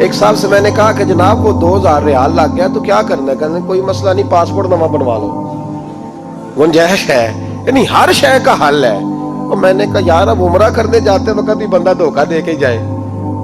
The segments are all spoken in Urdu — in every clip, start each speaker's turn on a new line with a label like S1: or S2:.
S1: ایک صاحب سے میں نے کہا کہ جناب وہ 2000 ریال لگ گیا تو کیا کرنا ہے؟ کہنے کوئی مسئلہ نہیں، پاسپورٹ نواں بنوا لو، گنجائش ہے، یعنی ہر شے کا حل ہے۔ اور میں نے کہا یار اب عمرہ کرنے جاتے وقت بھی بندہ دھوکہ دے کے جائے،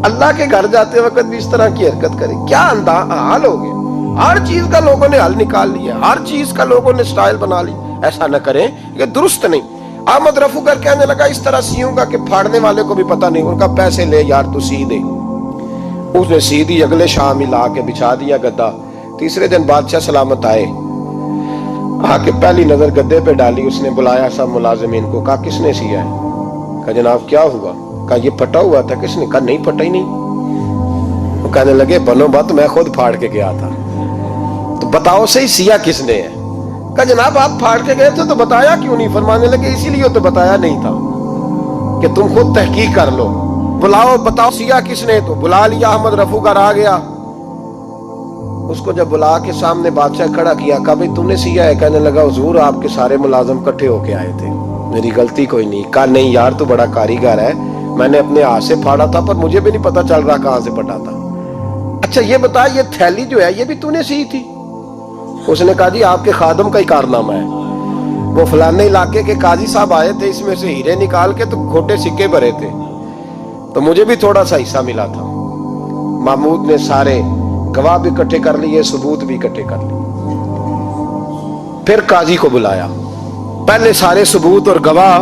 S1: اللہ کے گھر جاتے وقت بھی اس طرح کی حرکت کرے، کیا حال ہو گیا؟ ہر چیز کا لوگوں نے حل نکال لیا، ہر چیز کا لوگوں نے سٹائل بنا لی۔ ایسا نہ کریں، یہ درست نہیں۔ احمد رفو کر کہنے لگا اس طرح سیوں گا کہ پھاڑنے والے کو بھی پتہ نہیں، ان کا پیسے لے یار تو سی دے۔ اس نے سی دی، اگلے شام ہی لا کے بچھا دیا گدا۔ تیسرے دن بادشاہ سلامت آئے، آ کے پہلی نظر گدے پہ ڈالی، اس نے بلایا سب ملازمین کو، کہا کس نے سیا ہے؟ کہا جناب کیا ہوا؟ کہا یہ پھٹا ہوا تھا۔ کس نے؟ کہا نہیں پھٹا ہی نہیں۔ وہ کہنے لگے بنو بات، میں خود پھاڑ کے گیا تھا، تو بتاؤ صحیح سیا کس نے ہے؟ کہا جناب آپ پھاڑ کے گئے تھے تو بتایا کیوں نہیں؟ فرمانے لگے اسی لیے تو بتایا نہیں تھا کہ تم خود تحقیق کر لو، بلاؤ بتاؤ سیا کس نے؟ تو بلا لیا، احمد رفو گھر آ گیا۔ اس کو جب بلا کے سامنے بادشاہ کھڑا کیا، کہا بھئی تم نے سیا ہے؟ کہنے لگا حضور آپ کے سارے ملازم کٹھے ہو کے آئے تھے، میری غلطی کوئی نہیں۔ کہا نہیں یار تو بڑا کاریگر ہے، میں نے اپنے ہاتھ سے پھاڑا تھا پر مجھے بھی نہیں پتا چل رہا کہاں سے پھٹا تھا۔ اچھا یہ بتا یہ تھیلی جو ہے یہ بھی تو نے سی تھی؟ اس نے کہا جی آپ کے خادم کا ہی کارنامہ ہے، وہ فلانے علاقے کے قاضی صاحب آئے تھے، اس میں سے ہیرے نکال کے تو کھوٹے سکے بھرے تھے، تو مجھے بھی تھوڑا سا حصہ ملا تھا۔ محمود نے سارے گواہ بھی اکٹھے کر لیے، ثبوت بھی اکٹھے کر لیے۔ پھر قاضی کو بلایا، پہلے سارے ثبوت اور گواہ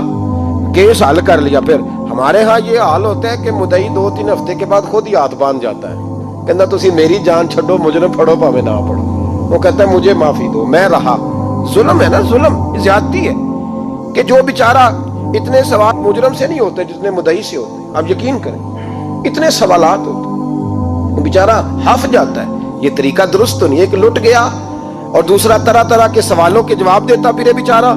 S1: کیس حل کر لیا۔ پھر ہمارے ہاں یہ حال ہوتا ہے کہ مدعی 2-3 ہفتے کے بعد خود ہی ہاتھ باندھ جاتا ہے، کہنا تسی میری جان چھڈو، مجرم پھڑو پاوے نہ پڑھو۔ وہ کہتا ہے مجھے معافی دو، میں رہا۔ ظلم ہے نا، ظلم زیادتی ہے کہ جو بیچارہ اتنے سوال مجرم سے نہیں ہوتے جتنے مدعی سے ہوتے ہیں۔ آپ یقین کریں اتنے سوالات ہوتے ہیں، بیچارہ ہف جاتا ہے۔ یہ طریقہ درست تو نہیں ہے کہ لٹ گیا اور دوسرا طرح طرح کے سوالوں کے جواب دیتا پھرے بیچارہ۔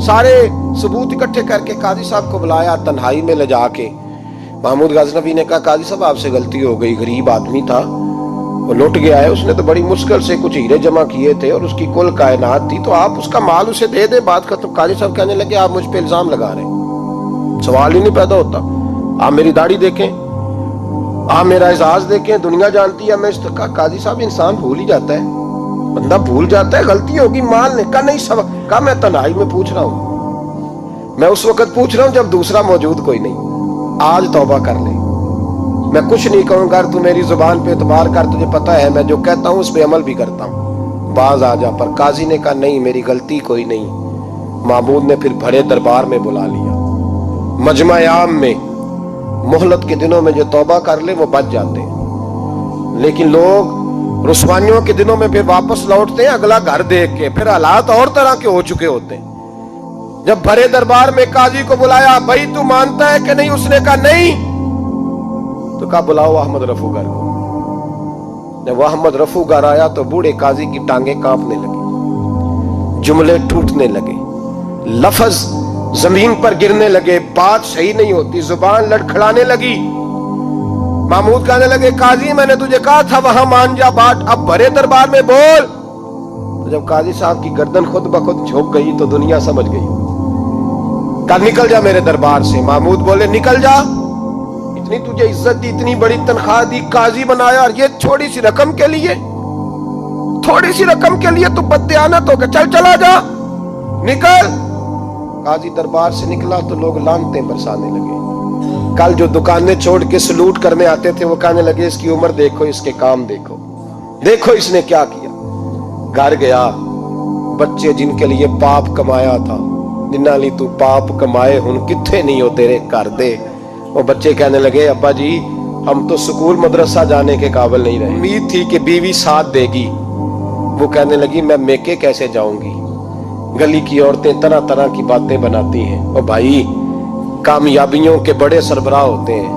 S1: سارے ثبوت اکٹھے کر کے قاضی صاحب کو بلایا، تنہائی میں لے جا کے محمود غزنوی نے کہا قاضی صاحب آپ سے غلطی ہو گئی، غریب آدمی تھا، وہ لٹ گیا ہے، اس نے تو بڑی مشکل سے کچھ ہیرے جمع کیے تھے اور اس کی کل کائنات تھی، تو آپ اس کا مال اسے دے دیں، بات ختم۔ قاضی صاحب کہنے لگے آپ مجھ پہ الزام لگا رہے ہیں، سوال ہی نہیں پیدا ہوتا۔ آپ میری داڑھی دیکھیں، آپ میرا اعزاز دیکھیں، دنیا جانتی ہے میں اس کا۔ قاضی صاحب انسان بھول ہی جاتا ہے، بندہ بھول جاتا ہے، غلطی ہوگی، مال نے کہا نہیں سب۔ کہا میں تنہائی میں پوچھ رہا ہوں، میں اس وقت پوچھ رہا ہوں جب دوسرا موجود کوئی نہیں، آج توبہ کر لے، میں کچھ نہیں کہوں گا، تو میری زبان پہ اعتبار کر، تجھے پتہ ہے میں جو کہتا ہوں اس پہ عمل بھی کرتا ہوں، باز آ جا۔ پر قاضی نے کہا نہیں میری غلطی کوئی نہیں۔ محمود نے پھر بڑے دربار میں بلا لیا، مجمع عام میں۔ مہلت کے دنوں میں جو توبہ کر لے وہ بچ جاتے ہیں، لیکن لوگ رسوائیوں کے دنوں میں پھر واپس لوٹتے ہیں اگلا گھر دیکھ کے، پھر حالات اور طرح کے ہو چکے ہوتے ہیں۔ جب بڑے دربار میں قاضی کو بلایا، بھائی تو مانتا ہے کہ نہیں؟ اس نے کہا نہیں۔ تو کہا بلاؤ احمد رفو گھر کو۔ جب احمد رفو گھر آیا تو بوڑھے قاضی کی ٹانگیں کانپنے لگی، جملے ٹوٹنے لگے، لفظ زمین پر گرنے لگے، بات صحیح نہیں ہوتی، زبان لڑکھڑانے لگی۔ محمود کہنے لگے قاضی میں نے تجھے کہا تھا وہاں مان جا بات، اب بڑے دربار میں بول۔ تو جب قاضی صاحب کی گردن خود بخود جھک گئی تو دنیا سمجھ گئی، کہا نکل جا میرے دربار سے۔ محمود بولے نکل جا، اتنی تجھے عزت دی، اتنی بڑی تنخواہ دی، قاضی بنایا، اور یہ چھوٹی سی رقم کے لیے، تھوڑی سی رقم کے لیے تو بددیانت ہو گیا، چل چلا جا، نکل۔ قاضی دربار سے نکلا تو لوگ لعنتیں برسانے لگے۔ کل جو دکانیں چھوڑ کے سلوٹ کرنے آتے تھے وہ کہنے لگے اس کی عمر دیکھو، اس کے کام دیکھو، دیکھو اس نے کیا کیا۔ گھر گیا، بچے جن کے لیے پاپ کمایا تھا، جنہاں لی تو پاپ کمائے ہن کتھے نہیں ہو تیرے کر دے۔ وہ بچے کہنے لگے ابا جی ہم تو سکول مدرسہ جانے کے قابل نہیں رہے، امید تھی کہ بیوی ساتھ دے گی۔ وہ کہنے لگی میں میکے کیسے جاؤں گی، گلی کی عورتیں طرح طرح کی باتیں بناتی ہیں۔ اور بھائی کامیابیوں کے بڑے سربراہ ہوتے ہیں،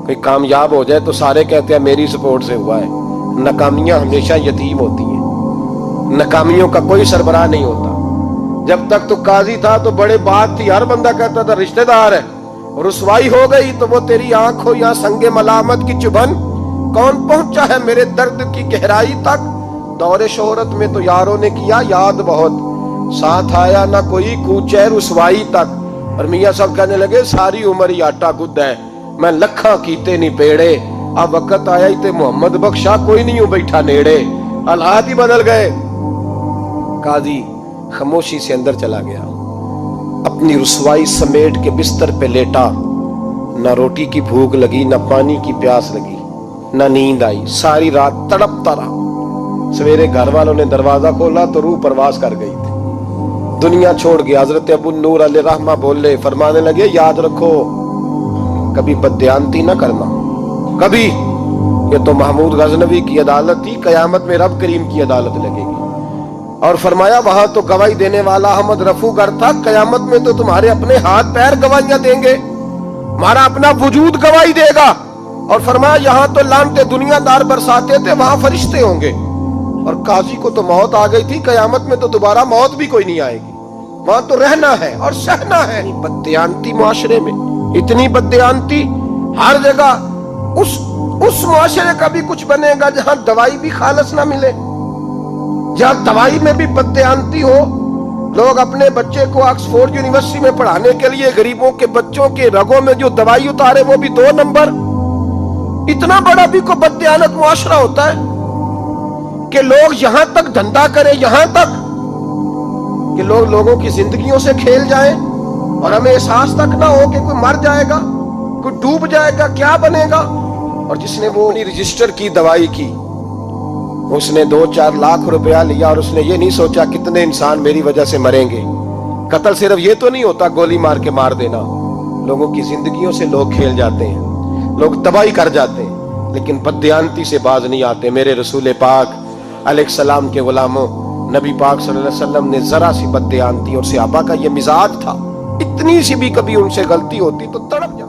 S1: کوئی کامیاب ہو جائے تو سارے کہتے ہیں میری سپورٹ سے ہوا ہے، ناکامیاں ہمیشہ یتیم ہوتی ہیں، ناکامیوں کا کوئی سربراہ نہیں ہوتا۔ جب تک تو قاضی تھا تو بڑے بات تھی، ہر بندہ کہتا تھا رشتہ دار ہے، رسوائی ہو گئی تو وہ تیری آنکھ ہو یا سنگ ملامت کی چبھن، کون پہنچا ہے میرے درد کی گہرائی تک، دور شہرت میں تو یاروں نے کیا یاد بہت، ساتھ آیا نہ کوئی کوچے رسوائی تک۔ اور میاں صاحب کہنے لگے ساری عمر ہی آٹا گد ہے، میں لکھاں کیتے نہیں پیڑے، اب وقت آیا ہی تے محمد بخشا کوئی نہیں ہوں بیٹھا نیڑے، حالات ہی بدل گئے۔ قاضی خاموشی سے اندر چلا گیا، اپنی رسوائی سمیٹ کے بستر پہ لیٹا، نہ روٹی کی بھوک لگی، نہ پانی کی پیاس لگی، نہ نیند آئی، ساری رات تڑپتا رہا۔ سویرے گھر والوں نے دروازہ کھولا تو روح پرواز کر گئی تھی، دنیا چھوڑ گیا۔ حضرت ابو نور علیہ رحمہ بولے، فرمانے لگے یاد رکھو کبھی بددیانتی نہ کرنا، کبھی۔ یہ تو محمود غزنوی کی عدالت تھی، قیامت میں رب کریم کی عدالت لگے گی۔ اور فرمایا وہاں تو گواہی دینے والا احمد رفو گر تھا، قیامت میں تو تمہارے اپنے ہاتھ پیر گواہیاں دیں گے، ہمارا اپنا وجود گواہی دے گا۔ اور فرمایا یہاں تو لانتے دنیا دار برساتے تھے، وہاں فرشتے ہوں گے۔ اور قاضی کو تو موت آ گئی تھی، قیامت میں تو دوبارہ موت بھی کوئی نہیں آئے گی، وہاں تو رہنا ہے اور سہنا ہے۔ بددیانتی معاشرے میں، اتنی بددیانتی ہر جگہ۔ اس معاشرے کا بھی کچھ بنے گا جہاں دوائی بھی خالص نہ ملے، جہاں دوائی میں بھی بددیانتی ہو۔ لوگ اپنے بچے کو آکسفورڈ یونیورسٹی میں پڑھانے کے لیے غریبوں کے بچوں کے رگوں میں جو دوائی اتارے وہ بھی 2 نمبر۔ اتنا بڑا بھی کوئی بددیانت معاشرہ ہوتا ہے کہ لوگ یہاں تک دھندا کریں، یہاں تک کہ لوگ لوگوں کی زندگیوں سے کھیل جائیں اور ہمیں احساس تک نہ ہو کہ کوئی مر جائے گا، کوئی ڈوب جائے گا، کیا بنے گا۔ اور جس نے وہ رجسٹر کی دوائی کی، اس نے 2-4 لاکھ روپیہ لیا اور اس نے یہ نہیں سوچا کتنے انسان میری وجہ سے مریں گے۔ قتل صرف یہ تو نہیں ہوتا گولی مار کے مار دینا، لوگوں کی زندگیوں سے لوگ کھیل جاتے ہیں، لوگ تباہی کر جاتے ہیں، لیکن بددیانتی سے باز نہیں آتے۔ میرے رسول پاک علیہ السلام کے غلاموں، نبی پاک صلی اللہ علیہ وسلم نے ذرا سی بددیانتی، اور صحابہ کا یہ مزاج تھا، اتنی سی بھی کبھی ان سے غلطی ہوتی تو تڑپ جاتے۔